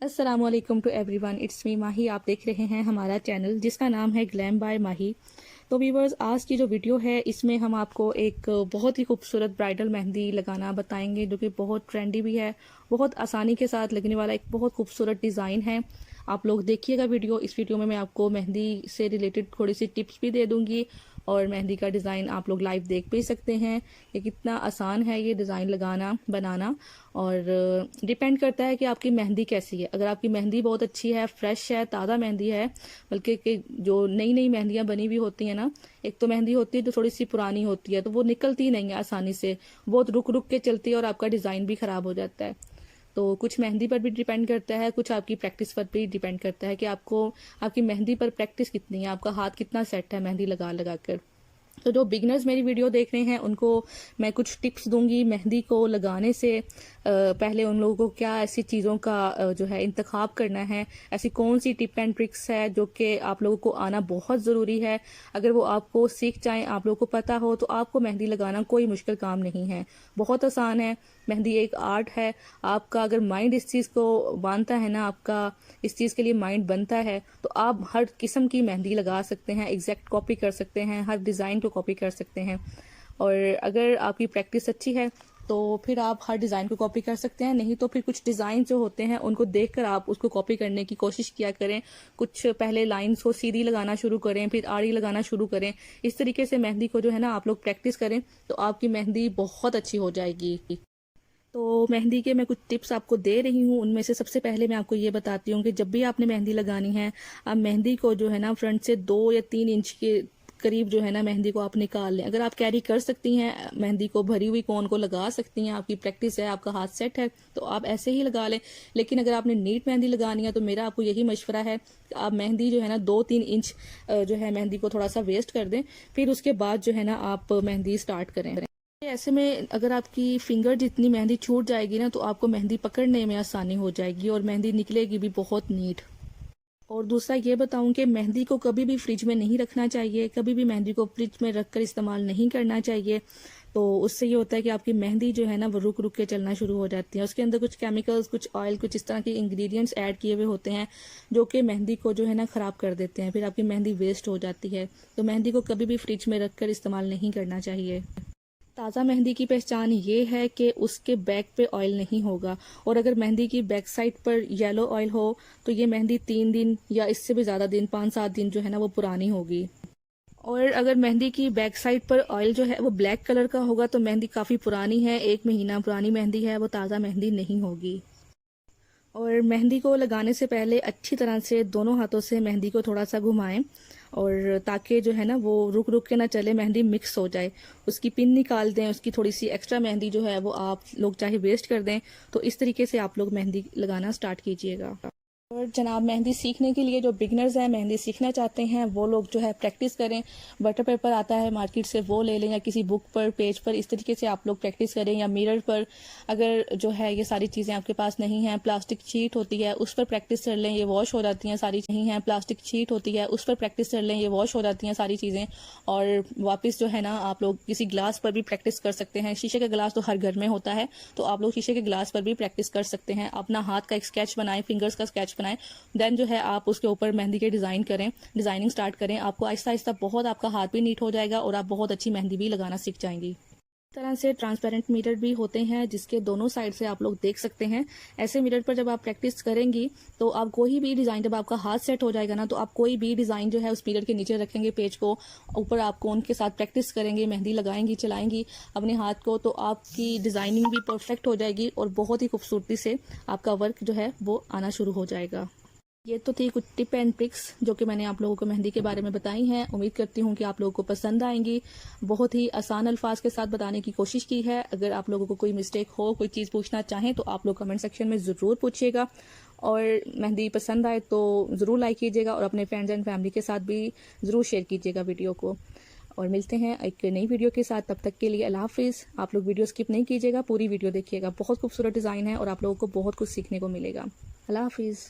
अस्सलामुअलैकुम to everyone, it's me माही। आप देख रहे हैं हमारा चैनल जिसका नाम है ग्लैम बाय माही। तो व्यूअर्स, आज की जो वीडियो है इसमें हम आपको एक बहुत ही खूबसूरत ब्राइडल मेहंदी लगाना बताएंगे जो कि बहुत ट्रेंडी भी है, बहुत आसानी के साथ लगने वाला एक बहुत खूबसूरत डिज़ाइन है। आप लोग देखिएगा वीडियो। इस वीडियो में मैं आपको मेहंदी से रिलेटेड थोड़ी सी टिप्स भी दे दूंगी और मेहंदी का डिज़ाइन आप लोग लाइव देख भी सकते हैं कि कितना आसान है ये डिज़ाइन लगाना बनाना। और डिपेंड करता है कि आपकी मेहंदी कैसी है। अगर आपकी मेहंदी बहुत अच्छी है, फ्रेश है, ताज़ा मेहंदी है, बल्कि कि जो नई नई मेहंदियाँ बनी हुई होती हैं ना, एक तो मेहंदी होती है जो थोड़ी सी पुरानी होती है तो वो निकलती नहीं है आसानी से, बहुत रुक रुक के चलती है और आपका डिज़ाइन भी ख़राब हो जाता है। तो कुछ मेहंदी पर भी डिपेंड करता है, कुछ आपकी प्रैक्टिस पर भी डिपेंड करता है कि आपको आपकी मेहंदी पर प्रैक्टिस कितनी है, आपका हाथ कितना सेट है मेहंदी लगा लगा कर। तो जो बिगनर्स मेरी वीडियो देख रहे हैं उनको मैं कुछ टिप्स दूंगी मेहंदी को लगाने से पहले। उन लोगों को क्या ऐसी चीज़ों का जो है इंतखाब करना है, ऐसी कौन सी टिप एंड ट्रिक्स है जो कि आप लोगों को आना बहुत ज़रूरी है। अगर वो आपको सीख जाएं, आप लोगों को पता हो, तो आपको मेहंदी लगाना कोई मुश्किल काम नहीं है, बहुत आसान है। मेहंदी एक आर्ट है। आपका अगर माइंड इस चीज़ को मानता है ना, आपका इस चीज़ के लिए माइंड बनता है, तो आप हर किस्म की मेहंदी लगा सकते हैं, एग्जैक्ट कॉपी कर सकते हैं, हर डिज़ाइन को कॉपी कर सकते हैं। और अगर आपकी प्रैक्टिस अच्छी है तो फिर आप हर डिज़ाइन को कॉपी कर सकते हैं। नहीं तो फिर कुछ डिज़ाइन जो होते हैं उनको देखकर आप उसको कॉपी करने की कोशिश किया करें। कुछ पहले लाइंस को सीधी लगाना शुरू करें, फिर आड़ी लगाना शुरू करें। इस तरीके से मेहंदी को जो है ना आप लोग प्रैक्टिस करें तो आपकी मेहंदी बहुत अच्छी हो जाएगी। तो मेहंदी के मैं कुछ टिप्स आपको दे रही हूँ। उनमें से सबसे पहले मैं आपको ये बताती हूँ कि जब भी आपने मेहंदी लगानी है, आप मेहंदी को जो है ना फ्रंट से 2 या 3 इंच के करीब जो है ना मेहंदी को आप निकाल लें। अगर आप कैरी कर सकती हैं मेहंदी को, भरी हुई कोन को लगा सकती हैं, आपकी प्रैक्टिस है, आपका हाथ सेट है, तो आप ऐसे ही लगा लें। लेकिन अगर आपने नीट मेहंदी लगानी है तो मेरा आपको यही मशवरा है कि आप मेहंदी जो है ना 2-3 इंच जो है मेहंदी को थोड़ा सा वेस्ट कर दें, फिर उसके बाद जो है ना आप मेहंदी स्टार्ट करें। ऐसे में अगर आपकी फिंगर जितनी मेहंदी छूट जाएगी ना तो आपको मेहंदी पकड़ने में आसानी हो जाएगी और मेहंदी निकलेगी भी बहुत नीट। और दूसरा ये बताऊं कि मेहंदी को कभी भी फ्रिज में नहीं रखना चाहिए, कभी भी मेहंदी को फ्रिज में रखकर इस्तेमाल नहीं करना चाहिए। तो उससे ये होता है कि आपकी मेहंदी जो है ना वो रुक रुक के चलना शुरू हो जाती है। उसके अंदर कुछ केमिकल्स, कुछ ऑयल, कुछ इस तरह के इंग्रेडिएंट्स ऐड किए हुए होते हैं जो कि मेहंदी को जो है ना ख़राब कर देते हैं, फिर आपकी मेहंदी वेस्ट हो जाती है। तो मेहंदी को कभी भी फ्रिज में रखकर इस्तेमाल नहीं करना चाहिए। ताज़ा मेहंदी की पहचान ये है कि उसके बैक पे ऑयल नहीं होगा, और अगर मेहंदी की बैक साइड पर येलो ऑयल हो तो ये मेहंदी 3 दिन या इससे भी ज़्यादा दिन, 5-7 दिन जो है ना वो पुरानी होगी। और अगर मेहंदी की बैक साइड पर ऑयल जो है वो ब्लैक कलर का होगा तो मेहंदी काफ़ी पुरानी है, 1 महीना पुरानी मेहंदी है, वो ताज़ा मेहंदी नहीं होगी। और मेहंदी को लगाने से पहले अच्छी तरह से दोनों हाथों से मेहंदी को थोड़ा सा घुमाएं, और ताकि जो है ना वो रुक रुक के ना चले, मेहंदी मिक्स हो जाए। उसकी पिन निकाल दें, उसकी थोड़ी सी एक्स्ट्रा मेहंदी जो है वो आप लोग चाहे वेस्ट कर दें। तो इस तरीके से आप लोग मेहंदी लगाना स्टार्ट कीजिएगा। और जनाब, मेहंदी सीखने के लिए जो बिगनर्स हैं, मेहंदी सीखना चाहते हैं, वो लोग जो है प्रैक्टिस करें। बटर पेपर आता है मार्केट से, वो ले लें, या किसी बुक पर, पेज पर, इस तरीके से आप लोग प्रैक्टिस करें, या मिरर पर। अगर जो है ये सारी चीज़ें आपके पास नहीं हैं, प्लास्टिक शीट होती है उस पर प्रैक्टिस कर लें, ये वॉश हो जाती हैं सारी। नहीं है प्लास्टिक शीट होती है उस पर प्रैक्टिस कर लें, ये वॉश हो जाती हैं सारी चीज़ें। और वापस जो है ना आप लोग किसी ग्लास पर भी प्रैक्टिस कर सकते हैं। शीशे का गिलास तो हर घर में होता है, तो आप लोग शीशे के गिलास पर भी प्रैक्टिस कर सकते हैं। अपना हाथ का एक स्केच बनाएं, फिंगर्स का स्केच बनाएं, देन जो है आप उसके ऊपर मेहंदी के डिज़ाइन करें, डिज़ाइनिंग स्टार्ट करें। आपको आहिस्ता आहिस्ता बहुत आपका हाथ भी नीट हो जाएगा और आप बहुत अच्छी मेहंदी भी लगाना सीख जाएंगी। इस तरह से ट्रांसपेरेंट मिरर भी होते हैं जिसके दोनों साइड से आप लोग देख सकते हैं। ऐसे मिरर पर जब आप प्रैक्टिस करेंगी तो आप कोई भी डिज़ाइन, जब आपका हाथ सेट हो जाएगा ना, तो आप कोई भी डिज़ाइन जो है उस मिरर के नीचे रखेंगे, पेज को ऊपर आपको उनके साथ प्रैक्टिस करेंगे, मेहंदी लगाएंगी, चलाएंगी अपने हाथ को, तो आपकी डिज़ाइनिंग भी परफेक्ट हो जाएगी और बहुत ही खूबसूरती से आपका वर्क जो है वो आना शुरू हो जाएगा। ये तो थी कुछ टिप एंड ट्रिक्स जो कि मैंने आप लोगों को मेहंदी के बारे में बताई हैं। उम्मीद करती हूँ कि आप लोगों को पसंद आएंगी। बहुत ही आसान अल्फाज के साथ बताने की कोशिश की है। अगर आप लोगों को कोई मिस्टेक हो, कोई चीज़ पूछना चाहें, तो आप लोग कमेंट सेक्शन में ज़रूर पूछिएगा। और मेहंदी पसंद आए तो ज़रूर लाइक कीजिएगा और अपने फ्रेंड्स एंड फैमिली के साथ भी ज़रूर शेयर कीजिएगा वीडियो को। और मिलते हैं एक नई वीडियो के साथ। तब तक के लिए अल्लाह हाफिज़। आप लोग वीडियो स्किप नहीं कीजिएगा, पूरी वीडियो देखिएगा। बहुत खूबसूरत डिज़ाइन है और आप लोगों को बहुत कुछ सीखने को मिलेगा। अल्लाह हाफिज़।